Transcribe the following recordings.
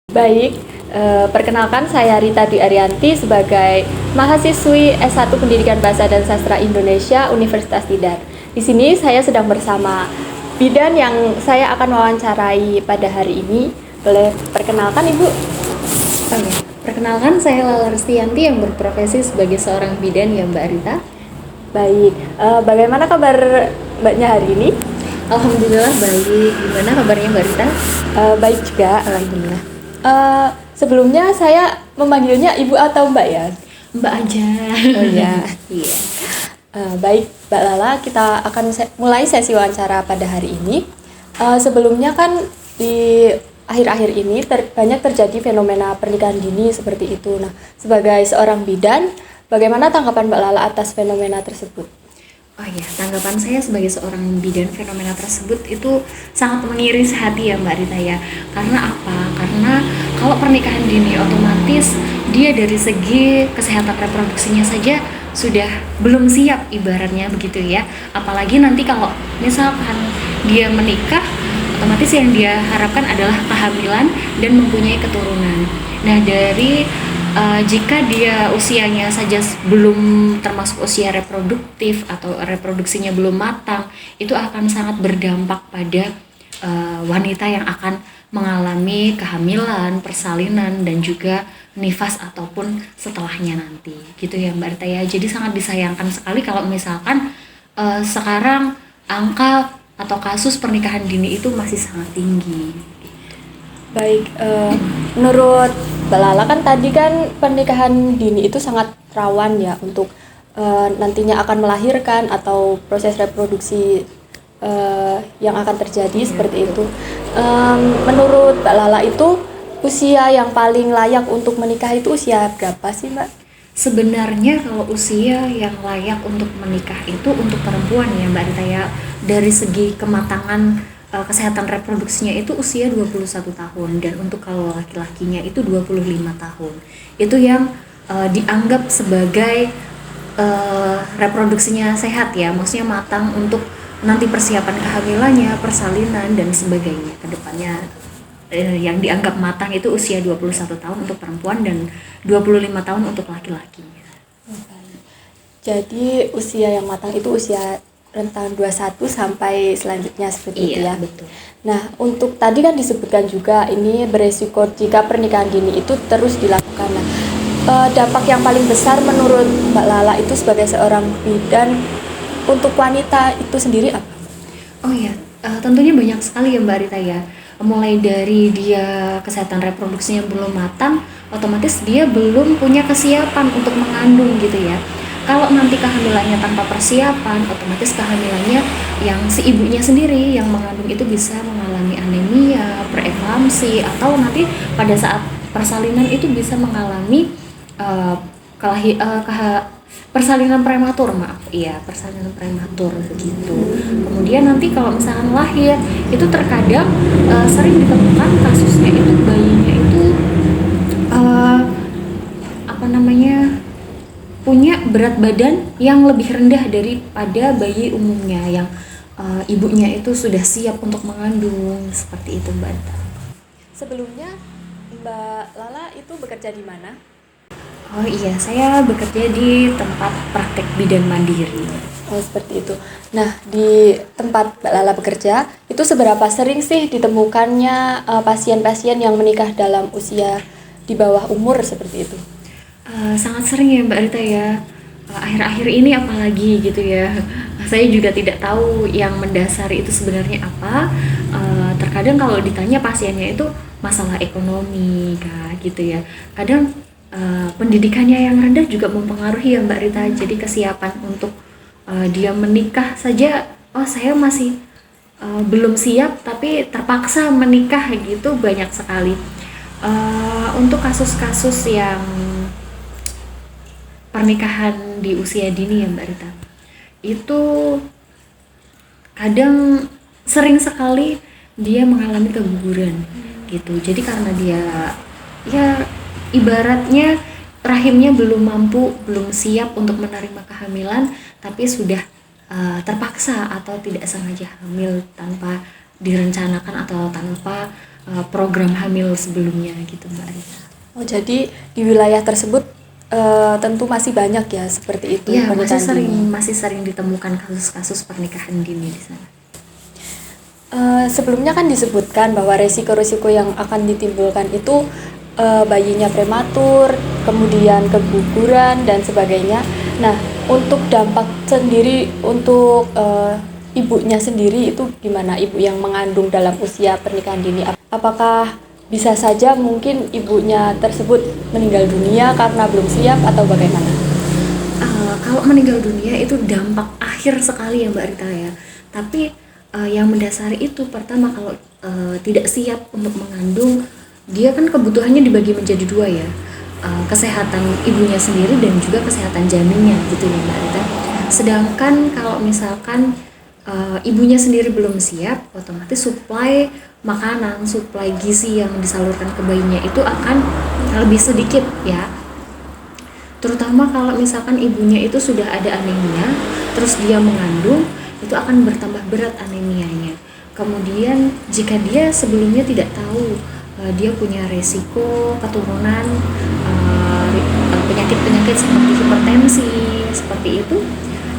Baik, perkenalkan saya Rita Dwi Arianti sebagai mahasiswi S1 Pendidikan Bahasa dan Sastra Indonesia Universitas Tidar. Di sini saya sedang bersama bidan yang saya akan wawancarai pada hari ini. Boleh perkenalkan Ibu? Oh ya, perkenalkan saya Lala Restianti yang berprofesi sebagai seorang bidan ya Mbak Rita. Baik, bagaimana kabar Mbaknya hari ini? Alhamdulillah baik. Gimana kabarnya Mbak Rita? Baik juga. Alhamdulillah. Sebelumnya saya memanggilnya Ibu atau Mbak ya? Mbak aja. Oh ya. Iya. Baik, Mbak Lala, kita akan mulai sesi wawancara pada hari ini. Sebelumnya kan di akhir-akhir ini banyak terjadi fenomena pernikahan dini seperti itu. Nah, sebagai seorang bidan, bagaimana tanggapan Mbak Lala atas fenomena tersebut? Oh ya, tanggapan saya sebagai seorang bidan fenomena tersebut itu sangat mengiris hati ya Mbak Rita ya. Karena apa? Karena kalau pernikahan dini otomatis dia dari segi kesehatan reproduksinya saja sudah belum siap ibaratnya begitu ya. Apalagi nanti kalau misalkan dia menikah, otomatis yang dia harapkan adalah kehamilan dan mempunyai keturunan. Nah dari jika dia usianya saja belum termasuk usia reproduktif atau reproduksinya belum matang, itu akan sangat berdampak pada wanita yang akan mengalami kehamilan, persalinan, dan juga nifas ataupun setelahnya nanti gitu ya Mbak Rita ya. Jadi sangat disayangkan sekali kalau misalkan sekarang angka atau kasus pernikahan dini itu masih sangat tinggi. Baik, menurut Mbak Lala kan tadi kan pernikahan dini itu sangat rawan ya untuk nantinya akan melahirkan atau proses reproduksi yang akan terjadi seperti itu. Menurut Mbak Lala itu usia yang paling layak untuk menikah itu usia berapa sih Mbak? Sebenarnya kalau usia yang layak untuk menikah itu untuk perempuan ya Mbak Rita ya, dari segi kematangan kesehatan reproduksinya itu usia 21 tahun, dan untuk kalau laki-lakinya itu 25 tahun. Itu yang dianggap sebagai reproduksinya sehat ya, maksudnya matang untuk nanti persiapan kehamilannya, persalinan dan sebagainya ke depannya. Yang dianggap matang itu usia 21 tahun untuk perempuan dan 25 tahun untuk laki-lakinya. Jadi usia yang matang itu usia rentang 21 sampai selanjutnya seperti itu ya. Betul. Nah, untuk tadi kan disebutkan juga ini beresiko jika pernikahan dini itu terus dilakukan. Nah, dampak yang paling besar menurut Mbak Lala itu sebagai seorang bidan untuk wanita itu sendiri apa? Oh ya, tentunya banyak sekali ya Mbak Rita ya. Mulai dari dia kesehatan reproduksinya belum matang, otomatis dia belum punya kesiapan untuk mengandung gitu ya. Kalau nanti kehamilannya tanpa persiapan, otomatis kehamilannya yang si ibunya sendiri yang mengandung itu bisa mengalami anemia, preeklamsi, atau nanti pada saat persalinan itu bisa mengalami persalinan prematur, persalinan prematur begitu. Kemudian nanti kalau misalkan lahir itu terkadang sering ditemukan kasusnya itu bayinya itu punya berat badan yang lebih rendah daripada bayi umumnya yang ibunya itu sudah siap untuk mengandung, seperti itu Mbak Anta. Sebelumnya Mbak Lala itu bekerja di mana? Oh iya, saya bekerja di tempat praktek bidan mandiri. Oh, seperti itu. Nah, di tempat Mbak Lala bekerja, itu seberapa sering sih ditemukannya pasien-pasien yang menikah dalam usia di bawah umur seperti itu? Sangat sering ya Mbak Rita ya, akhir-akhir ini apalagi gitu ya. Saya juga tidak tahu yang mendasari itu sebenarnya apa. Terkadang kalau ditanya pasiennya itu masalah ekonomi kah gitu ya. Kadang pendidikannya yang rendah juga mempengaruhi ya Mbak Rita. Jadi kesiapan untuk dia menikah saja, saya masih belum siap tapi terpaksa menikah gitu, banyak sekali. Untuk kasus-kasus yang pernikahan di usia dini ya Mbak Rita, itu kadang sering sekali dia mengalami keguguran gitu. Jadi karena dia ya ibaratnya rahimnya belum mampu, belum siap untuk menerima kehamilan, tapi sudah terpaksa atau tidak sengaja hamil tanpa direncanakan atau tanpa program hamil sebelumnya gitu Mbak Rita. Oh, jadi di wilayah tersebut tentu masih banyak ya seperti itu Iya, pernikahan dini. masih sering ditemukan kasus-kasus pernikahan dini di sana. Sebelumnya kan disebutkan bahwa resiko-resiko yang akan ditimbulkan itu bayinya prematur, kemudian keguguran dan sebagainya. Nah, untuk dampak sendiri untuk ibunya sendiri itu gimana? Ibu yang mengandung dalam usia pernikahan dini, apakah bisa saja mungkin ibunya tersebut meninggal dunia karena belum siap atau bagaimana? Kalau meninggal dunia itu dampak akhir sekali ya Mbak Rita ya. Tapi yang mendasari itu pertama kalau tidak siap untuk mengandung, dia kan kebutuhannya dibagi menjadi dua ya. Kesehatan ibunya sendiri dan juga kesehatan janinnya gitu ya Mbak Rita. Sedangkan kalau misalkan ibunya sendiri belum siap, otomatis suplai makanan, suplai gizi yang disalurkan ke bayinya itu akan lebih sedikit ya. Terutama kalau misalkan ibunya itu sudah ada anemia, terus dia mengandung, itu akan bertambah berat anemianya. Kemudian jika dia sebelumnya tidak tahu dia punya resiko keturunan penyakit-penyakit seperti hipertensi, seperti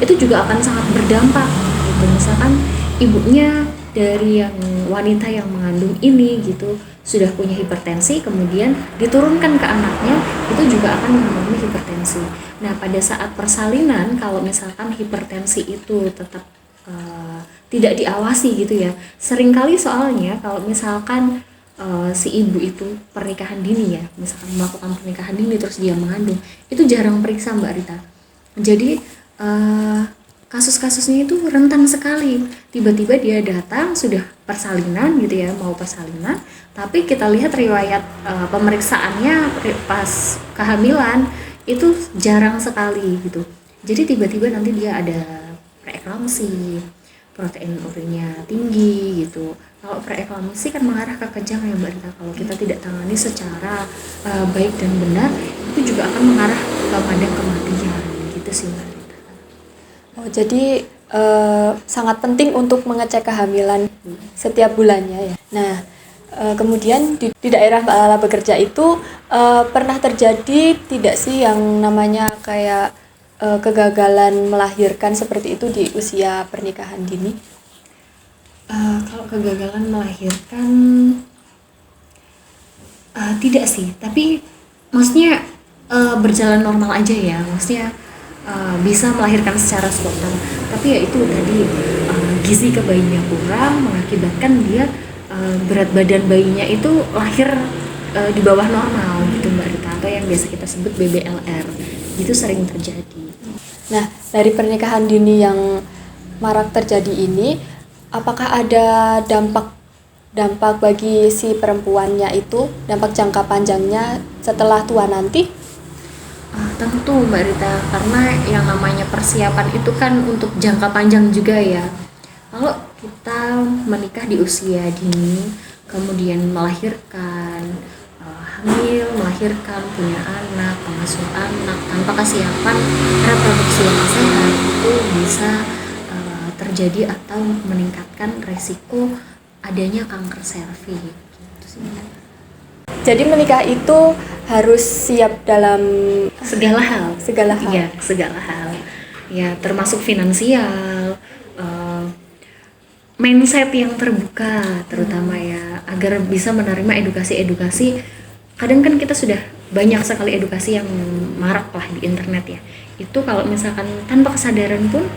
itu juga akan sangat berdampak gitu. Misalkan ibunya dari yang wanita yang mengandung ini gitu sudah punya hipertensi, kemudian diturunkan ke anaknya, itu juga akan mengalami hipertensi. Nah, pada saat persalinan kalau misalkan hipertensi itu tetap tidak diawasi gitu ya, seringkali soalnya kalau misalkan si ibu itu pernikahan dini ya, misalkan melakukan pernikahan dini terus dia mengandung, itu jarang periksa Mbak Rita. Jadi kasus-kasusnya itu rentan sekali. Tiba-tiba dia datang sudah persalinan gitu ya, mau persalinan, tapi kita lihat riwayat pemeriksaannya pas kehamilan itu jarang sekali gitu. Jadi tiba-tiba nanti dia ada preeklamsi, protein urinnya tinggi gitu. Kalau preeklamsi kan mengarah ke kejang ya Mbak Rita. Kalau kita tidak tangani secara baik dan benar, itu juga akan mengarah kepada kematian gitu sih Mbak Rita. Oh, jadi sangat penting untuk mengecek kehamilan setiap bulannya ya. Nah, kemudian di daerah Mbak Lala bekerja itu pernah terjadi tidak sih yang namanya kayak kegagalan melahirkan seperti itu di usia pernikahan dini? Kalau kegagalan melahirkan tidak sih, tapi maksudnya berjalan normal aja ya, maksudnya bisa melahirkan secara spontan. Tapi ya itu tadi gizi ke bayinya kurang mengakibatkan dia berat badan bayinya itu lahir di bawah normal gitu Mbak Rita, atau yang biasa kita sebut BBLR. Itu sering terjadi. Nah, dari pernikahan dini yang marak terjadi ini, apakah ada dampak bagi si perempuannya itu, dampak jangka panjangnya setelah tua nanti? Tentu Mbak Rita, karena yang namanya persiapan itu kan untuk jangka panjang juga ya. Kalau kita menikah di usia dini, kemudian melahirkan, hamil, melahirkan, punya anak, pengasuh anak, tanpa kesiapan reproduksi yang sehat, itu bisa terjadi atau meningkatkan resiko adanya kanker serviks gitu sih. Jadi menikah itu harus siap dalam segala hal. Iya, segala hal. Ya, termasuk finansial, mindset yang terbuka terutama ya, agar bisa menerima edukasi-edukasi. Kadang kan kita sudah banyak sekali edukasi yang marak lah di internet ya. Itu kalau misalkan tanpa kesadaran pun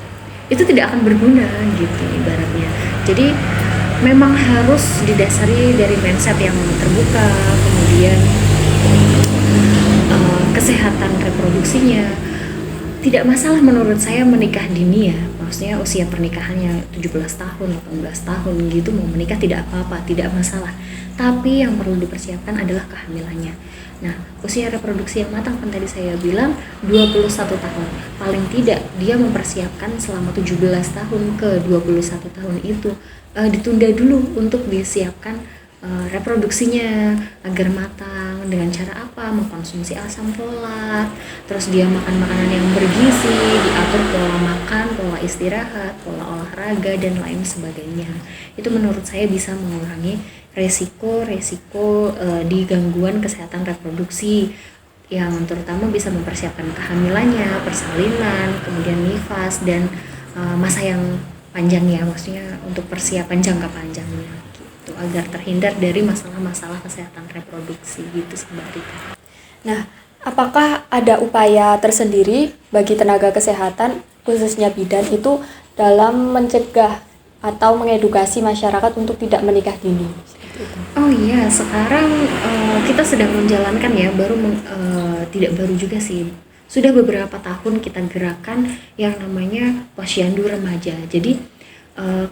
itu tidak akan berguna gitu ibaratnya. Jadi memang harus didasari dari mindset yang terbuka, kemudian kesehatan reproduksinya. Tidak masalah menurut saya menikah dini ya, maksudnya usia pernikahannya 17 tahun, 18 tahun gitu, mau menikah tidak apa-apa, tidak masalah. Tapi yang perlu dipersiapkan adalah kehamilannya. Nah, usia reproduksi yang matang kan tadi saya bilang 21 tahun. Paling tidak dia mempersiapkan selama 17 tahun ke 21 tahun itu ditunda dulu untuk disiapkan reproduksinya agar matang dengan cara apa, mengkonsumsi asam folat, terus dia makan makanan yang bergizi, diatur pola makan, pola istirahat, pola olahraga, dan lain sebagainya. Itu menurut saya bisa mengurangi resiko di gangguan kesehatan reproduksi yang terutama bisa mempersiapkan kehamilannya, persalinan, kemudian nifas, dan masa yang panjang ya, maksudnya untuk persiapan jangka panjangnya gitu, agar terhindar dari masalah-masalah kesehatan reproduksi gitu sih Mbak Rita. Nah, apakah ada upaya tersendiri bagi tenaga kesehatan, khususnya bidan itu dalam mencegah atau mengedukasi masyarakat untuk tidak menikah dini? Oh iya, sekarang kita sedang menjalankan ya, tidak baru juga sih. Sudah beberapa tahun kita gerakan yang namanya posyandu remaja. Jadi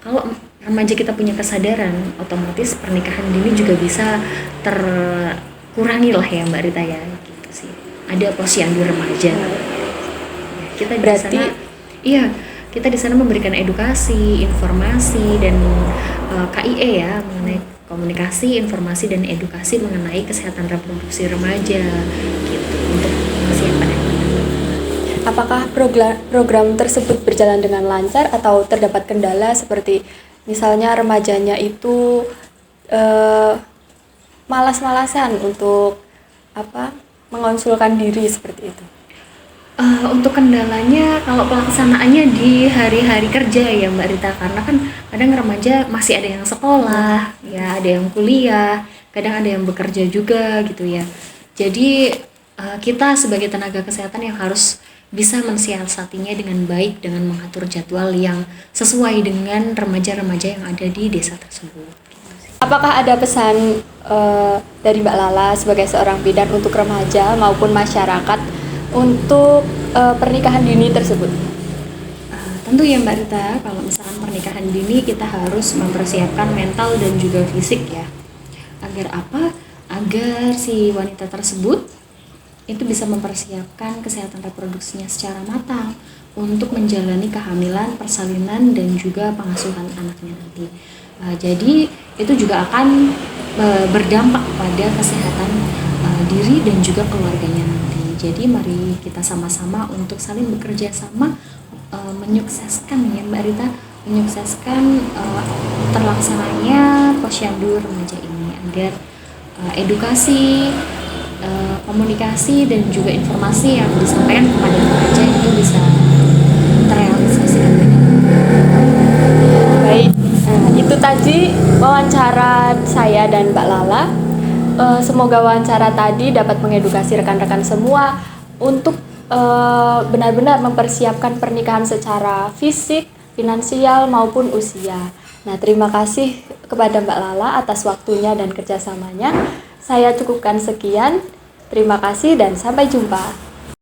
kalau remaja kita punya kesadaran, otomatis pernikahan dini juga bisa terkurangi lah ya Mbak Rita ya, gitu sih. Ada posyandu remaja. Kita Berarti kita di sana memberikan edukasi, informasi, dan KIE ya, mengenai komunikasi, informasi, dan edukasi mengenai kesehatan reproduksi remaja gitu, untuk kesiapan yang benar. apakah program tersebut berjalan dengan lancar atau terdapat kendala seperti misalnya remajanya itu malas-malasan untuk mengonsulkan diri seperti itu? Untuk kendalanya, kalau pelaksanaannya di hari-hari kerja ya Mbak Rita, karena kan kadang remaja masih ada yang sekolah, ya ada yang kuliah, kadang ada yang bekerja juga gitu ya. Jadi kita sebagai tenaga kesehatan yang harus bisa mensiasatinya dengan baik dengan mengatur jadwal yang sesuai dengan remaja-remaja yang ada di desa tersebut. Apakah ada pesan dari Mbak Lala sebagai seorang bidan untuk remaja maupun masyarakat untuk pernikahan dini tersebut? Tentu ya Mbak Rita, kalau misalkan pernikahan dini kita harus mempersiapkan mental dan juga fisik ya. Agar apa? Agar si wanita tersebut itu bisa mempersiapkan kesehatan reproduksinya secara matang untuk menjalani kehamilan, persalinan, dan juga pengasuhan anaknya nanti. Jadi itu juga akan berdampak pada kesehatan diri dan juga keluarganya nanti. Jadi mari kita sama-sama untuk saling bekerja sama, menyukseskan ya Mbak Rita, menyukseskan terlaksananya posyandu remaja ini, agar edukasi, komunikasi, dan juga informasi yang disampaikan kepada remaja itu bisa terrealisasikan. Baik, itu tadi wawancara saya dan Mbak Lala. Semoga wawancara tadi dapat mengedukasi rekan-rekan semua untuk benar-benar mempersiapkan pernikahan secara fisik, finansial, maupun usia. Nah, terima kasih kepada Mbak Lala atas waktunya dan kerjasamanya. Saya cukupkan sekian. Terima kasih dan sampai jumpa.